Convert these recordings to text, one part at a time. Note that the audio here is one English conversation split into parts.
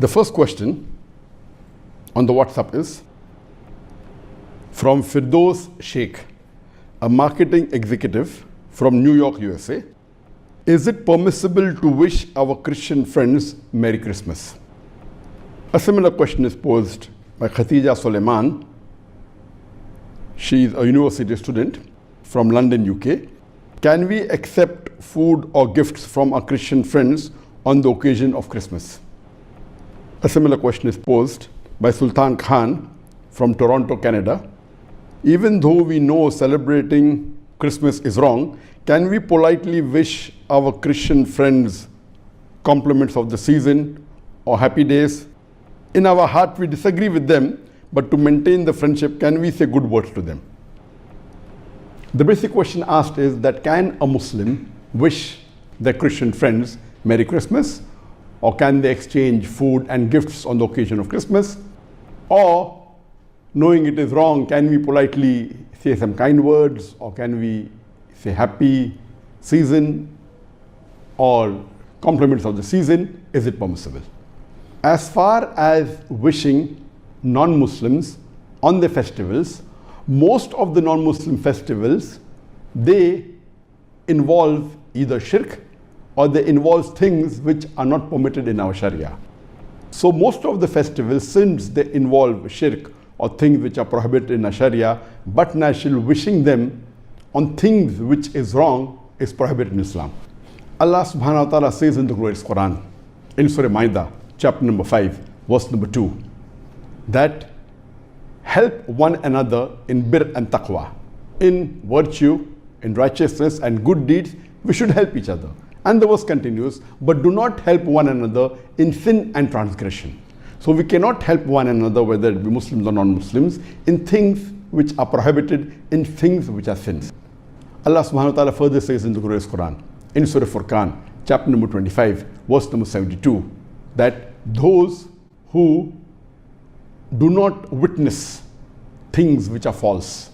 The first question on the WhatsApp is from Firdaus Sheikh, a marketing executive from New York, USA. Is it permissible to wish our Christian friends Merry Christmas? A similar question is posed by Khatija Suleiman. She is a university student from London, UK. Can we accept food or gifts from our Christian friends on the occasion of Christmas? A similar question is posed by Sultan Khan from Toronto, Canada. Even though we know celebrating Christmas is wrong, can we politely wish our Christian friends compliments of the season or happy days? In our heart, we disagree with them, but to maintain the friendship, can we say good words to them? The basic question asked is that can a Muslim wish their Christian friends Merry Christmas? Or can they exchange food and gifts on the occasion of Christmas? Or, knowing it is wrong, can we politely say some kind words? Or can we say happy season or compliments of the season? Is it permissible? As far as wishing non-Muslims on their festivals, most of the non-Muslim festivals, they involve either shirk or they involve things which are not permitted in our Sharia. So most of the festivals, since they involve shirk or things which are prohibited in our Sharia, but naturally wishing them on things which is wrong is prohibited in Islam. Allah subhanahu wa ta'ala says in the glorious Quran, in Surah Ma'idah, chapter number 5, verse number 2, that help one another in bir and taqwa, in virtue, in righteousness and good deeds, we should help each other. And the verse continues, but do not help one another in sin and transgression. So we cannot help one another, whether it be Muslims or non-Muslims, in things which are prohibited, in things which are sins. Allah subhanahu wa ta'ala further says in the glorious Quran, in Surah Furqan, chapter number 25, verse number 72, that those who do not witness things which are false,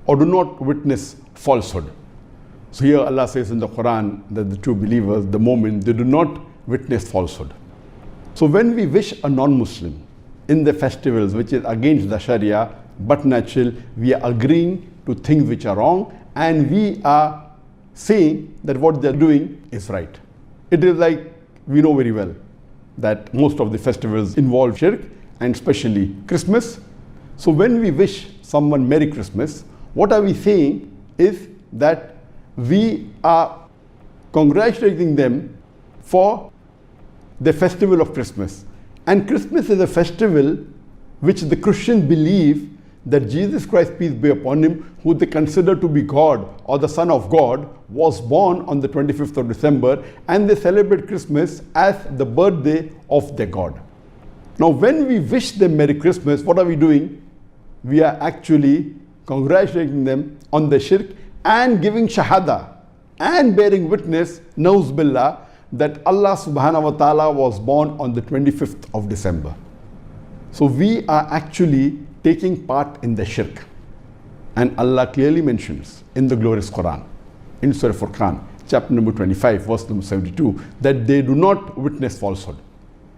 or do not witness falsehood. So here Allah says in the Quran that the true believers, the mu'min, they do not witness falsehood. So when we wish a non-Muslim in the festivals which is against the Sharia, but natural, we are agreeing to things which are wrong, and we are saying that what they are doing is right. It is like we know very well that most of the festivals involve shirk, and especially Christmas. So when we wish someone Merry Christmas, what are we saying is that we are congratulating them for the festival of Christmas. And Christmas is a festival which the Christians believe that Jesus Christ, peace be upon him, who they consider to be God or the Son of God, was born on the 25th of December, and they celebrate Christmas as the birthday of their God. Now when we wish them Merry Christmas, what are we doing? We are actually congratulating them on the shirk and giving shahada and bearing witness, nauz billah, that Allah subhanahu wa ta'ala was born on the 25th of December. So we are actually taking part in the shirk. And Allah clearly mentions in the glorious Quran, in Surah Furqan, chapter number 25, verse number 72, that they do not witness falsehood.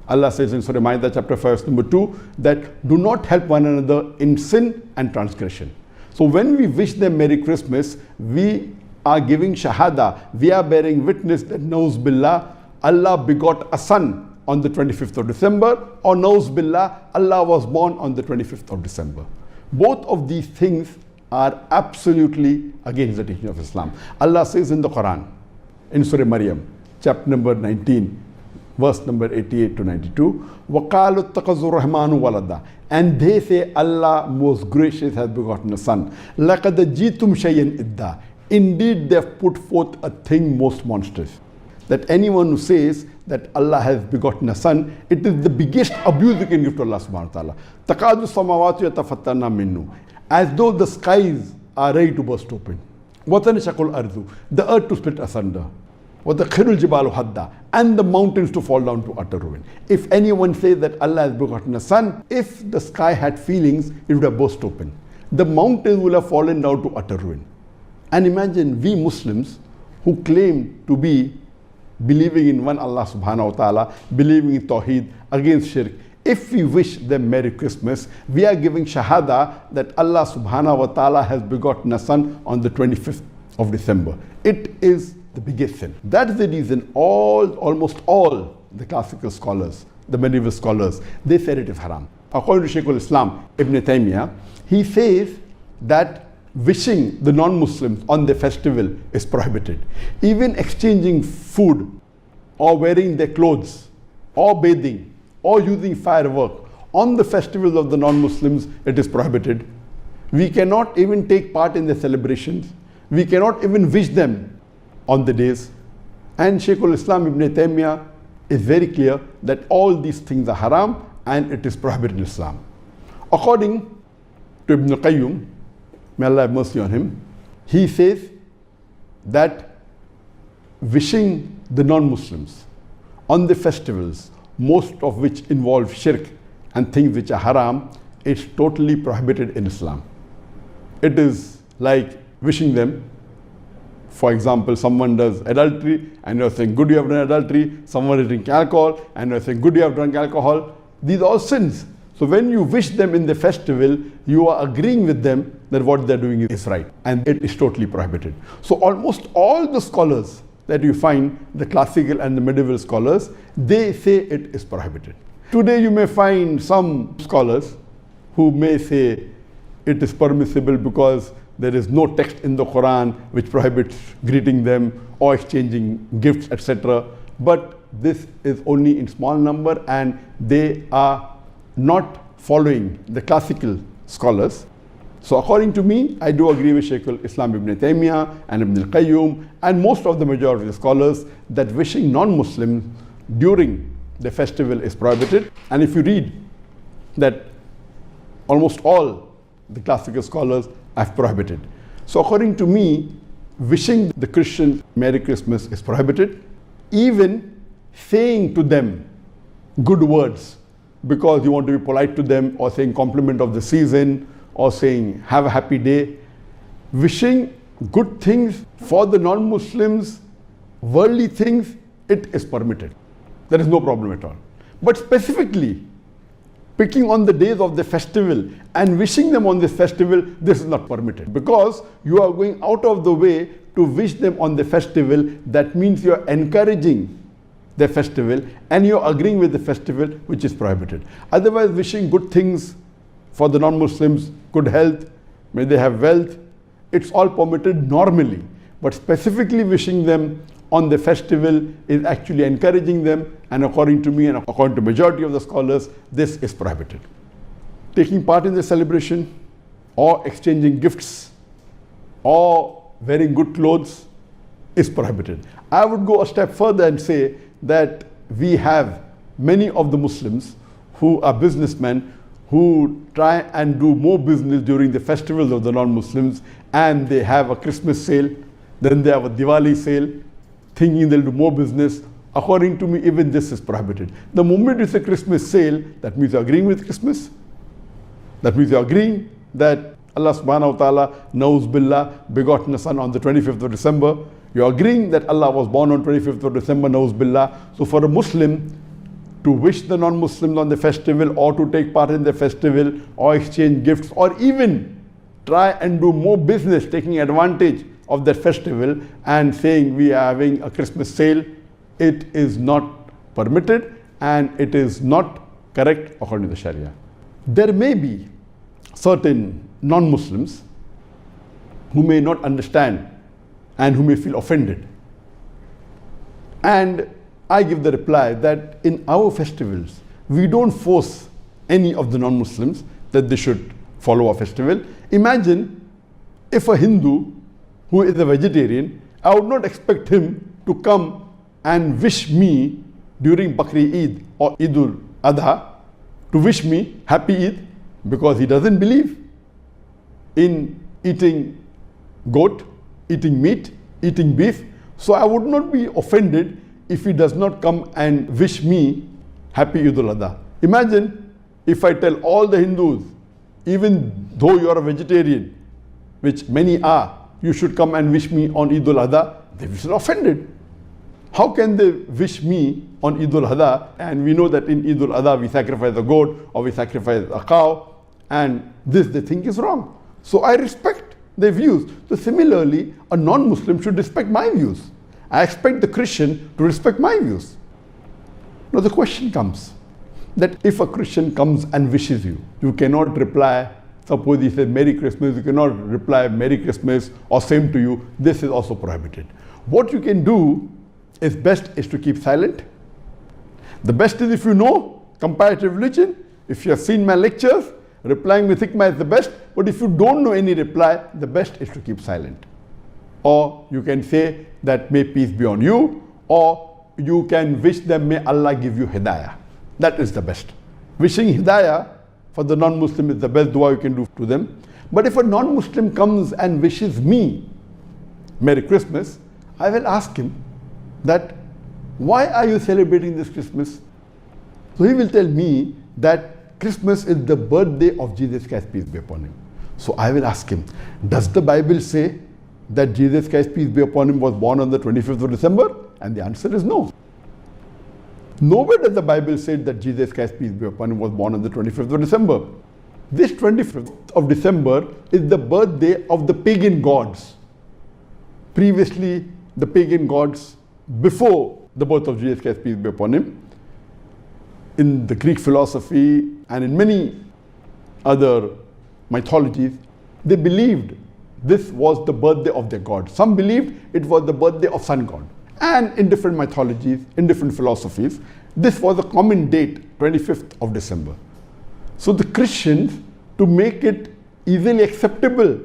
Allah says in Surah Ma'idah, chapter 5, verse number 2, that do not help one another in sin and transgression. So when we wish them Merry Christmas, we are giving shahada, we are bearing witness that nauz billah, Allah begot a son on the 25th of December, or nauz billah, Allah was born on the 25th of December. Both of these things are absolutely against the teaching of Islam. Allah says in the Quran, in Surah Maryam, chapter number 19, verse number 88 to 92, وَقَالُوا اتَّخَذُوا الرَّحْمَنُ وَلَدًا, and they say Allah most gracious has begotten a son. لَقَدْ جِئْتُمْ شَيْئًا إِدًّا, indeed they have put forth a thing most monstrous. That anyone who says that Allah has begotten a son, it is the biggest abuse you can give to Allah subhanahu wa ta'ala. تَقَادُ السَّمَاوَاتُ يَتَفَطَّرْنَ مِنُّ, as though the skies are ready to burst open. وَتَنْشَقُ الْأَرْضُ, the earth to split asunder. وَتَخِرُّ الْجِبَالُ هَدًّا, and the mountains to fall down to utter ruin. If anyone says that Allah has begotten a son, if the sky had feelings, it would have burst open. The mountains will have fallen down to utter ruin. And imagine we Muslims who claim to be believing in one Allah subhanahu wa ta'ala, believing in Tawheed, against shirk. If we wish them Merry Christmas, we are giving shahada that Allah subhanahu wa ta'ala has begotten a son on the 25th of December. It is the biggest sin. That's the reason almost all the classical scholars, the medieval scholars, they said it is haram. According to Shaykh al-Islam Ibn Taymiyyah, he says that wishing the non-Muslims on their festival is prohibited. Even exchanging food or wearing their clothes or bathing or using firework on the festivals of the non-Muslims, it is prohibited. We cannot even take part in their celebrations. We cannot even wish them on the days. And Shaykh al-Islam Ibn Taymiyyah is very clear that all these things are haram and it is prohibited in Islam. According to Ibn Qayyim, may Allah have mercy on him, he says that wishing the non-Muslims on the festivals, most of which involve shirk and things which are haram, is totally prohibited in Islam. It is like wishing them, for example, someone does adultery and you're saying, good, you have done adultery. Someone is drinking alcohol and you're saying, good, you have drunk alcohol. These are all sins. So when you wish them in the festival, you are agreeing with them that what they're doing is right, and it is totally prohibited. So almost all the scholars that you find, the classical and the medieval scholars, they say it is prohibited. Today you may find some scholars who may say it is permissible because there is no text in the Quran which prohibits greeting them or exchanging gifts, etc. But this is only in small number and they are not following the classical scholars. So according to me, I do agree with Shaykh al-Islam Ibn Taymiyyah and Ibn al-Qayyum and most of the majority of the scholars that wishing non-Muslims during the festival is prohibited. And if you read that almost all the classical scholars have prohibited. So according to me, wishing the Christians Merry Christmas is prohibited. Even saying to them good words because you want to be polite to them, or saying compliment of the season, or saying have a happy day. Wishing good things for the non-Muslims, worldly things, it is permitted. There is no problem at all. But specifically, picking on the days of the festival and wishing them on this festival, this is not permitted. Because you are going out of the way to wish them on the festival, that means you are encouraging the festival and you are agreeing with the festival, which is prohibited. Otherwise, wishing good things for the non-Muslims, good health, may they have wealth, it's all permitted normally. But specifically wishing them on the festival is actually encouraging them, and according to me and according to majority of the scholars, this is prohibited. Taking part in the celebration or exchanging gifts or wearing good clothes is prohibited. I would go a step further and say that we have many of the Muslims who are businessmen who try and do more business during the festivals of the non-Muslims, and they have a Christmas sale, then they have a Diwali sale, thinking they'll do more business. According to me, even this is prohibited. The moment it's a Christmas sale, that means you're agreeing with Christmas. That means you're agreeing that Allah subhanahu wa ta'ala, Nauz Billah, begotten a son on the 25th of December. You're agreeing that Allah was born on 25th of December, Nauz Billah. So for a Muslim to wish the non-Muslims on the festival, or to take part in the festival, or exchange gifts, or even try and do more business, taking advantage of that festival and saying we are having a Christmas sale, it is not permitted and it is not correct according to the Sharia. There may be certain non-Muslims who may not understand and who may feel offended. And I give the reply that in our festivals, we don't force any of the non-Muslims that they should follow our festival. Imagine if a Hindu who is a vegetarian, I would not expect him to come and wish me during Bakri Eid or Eidul Adha, to wish me happy Eid, because he doesn't believe in eating goat, eating meat, eating beef. So I would not be offended if he does not come and wish me happy Eidul Adha. Imagine if I tell all the Hindus, even though you are a vegetarian, which many are, you should come and wish me on Eidul Adha, they will be offended. How can they wish me on Eid al-Adha, and we know that in Eid al-Adha we sacrifice a goat or we sacrifice a cow, and this they think is wrong. So I respect their views. So similarly, a non-Muslim should respect my views. I expect the Christian to respect my views. Now the question comes that if a Christian comes and wishes you, you cannot reply. Suppose he says Merry Christmas, you cannot reply Merry Christmas or same to you. This is also prohibited. What you can do is best is to keep silent. The best is if you know comparative religion, if you have seen my lectures, replying with hikmah is the best. But if you don't know any reply, the best is to keep silent. Or you can say that may peace be on you, or you can wish them may Allah give you hidayah. That is the best. Wishing hidayah for the non-Muslim is the best dua you can do to them. But if a non-Muslim comes and wishes me Merry Christmas, I will ask him that why are you celebrating this Christmas? So he will tell me that Christmas is the birthday of Jesus Christ, peace be upon him. So I will ask him, does the Bible say that Jesus Christ, peace be upon him, was born on the 25th of December? And the answer is no. Nowhere does the Bible say that Jesus Christ, peace be upon him, was born on the 25th of December. This 25th of December is the birthday of the pagan gods. Previously, the pagan gods, before the birth of Jesus Christ, peace be upon him, in the Greek philosophy and in many other mythologies, they believed this was the birthday of their god. Some believed it was the birthday of sun god. And in different mythologies, in different philosophies, this was a common date, 25th of December. So the Christians, to make it easily acceptable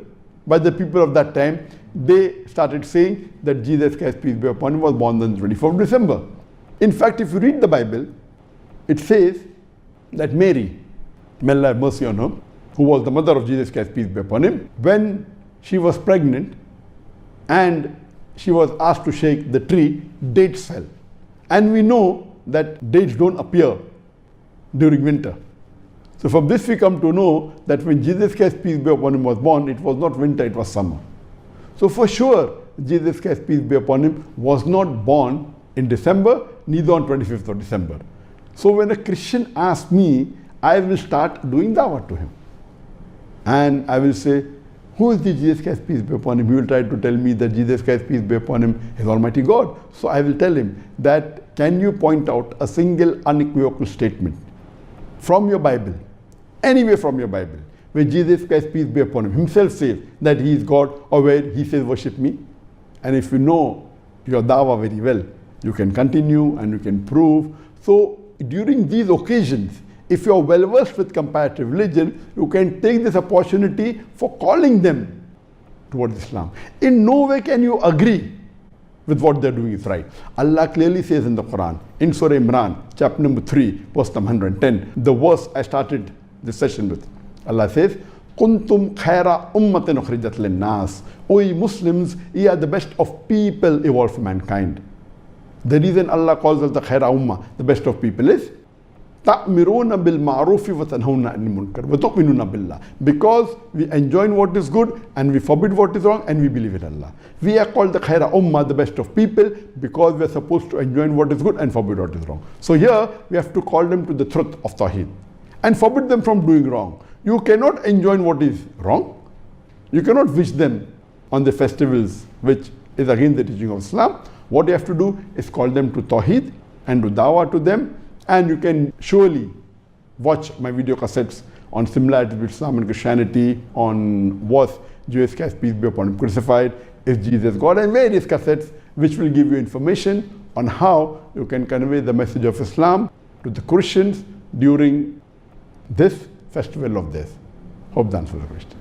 by the people of that time, they started saying that Jesus Christ, peace be upon him, was born on the 24th of December. In fact, if you read the Bible, it says that Mary, may Allah have mercy on her, who was the mother of Jesus Christ, peace be upon him, when she was pregnant and she was asked to shake the tree, dates fell. And we know that dates don't appear during winter. So from this we come to know that when Jesus Christ, peace be upon him, was born, it was not winter, it was summer. So for sure, Jesus Christ, peace be upon him, was not born in December, neither on 25th of December. So when a Christian asks me, I will start doing dawah to him. And I will say, who is the Jesus Christ, peace be upon him? He will try to tell me that Jesus Christ, peace be upon him, is Almighty God. So I will tell him that, can you point out a single unequivocal statement from your Bible, anywhere from your Bible, where Jesus Christ, peace be upon him, himself says that he is God, or where he says worship me? And if you know your dawah very well, you can continue and you can prove. So during these occasions, if you are well versed with comparative religion, you can take this opportunity for calling them towards Islam. In no way can you agree with what they're doing is right. Allah clearly says in the Quran, in Surah Imran, chapter number 3, verse number 110, the verse I started this session with. Allah says, Kuntum khaira ummatin ukhrijat linnas. O ye Muslims, ye are the best of people evolved for mankind. The reason Allah calls us the khaira ummah, the best of people, is تَأْمِرُونَ بِالْمَعْرُوفِ وَتَنْهَوْنَ عَنِ الْمُنْكَرِ وَتُؤْمِنُونَ بِاللَّهِ. Because we enjoin what is good and we forbid what is wrong and we believe in Allah. We are called the khaira ummah, the best of people, because we are supposed to enjoin what is good and forbid what is wrong. So here we have to call them to the truth of Tawheed and forbid them from doing wrong. You cannot enjoin what is wrong. You cannot wish them on the festivals which is against the teaching of Islam. What you have to do is call them to Tawheed and do dawah to them. And you can surely watch my video cassettes on similarities between Islam and Christianity, on was Jesus Christ, peace be upon him, crucified, is Jesus God, and various cassettes which will give you information on how you can convey the message of Islam to the Christians during this festival of theirs. Hope that answers the question.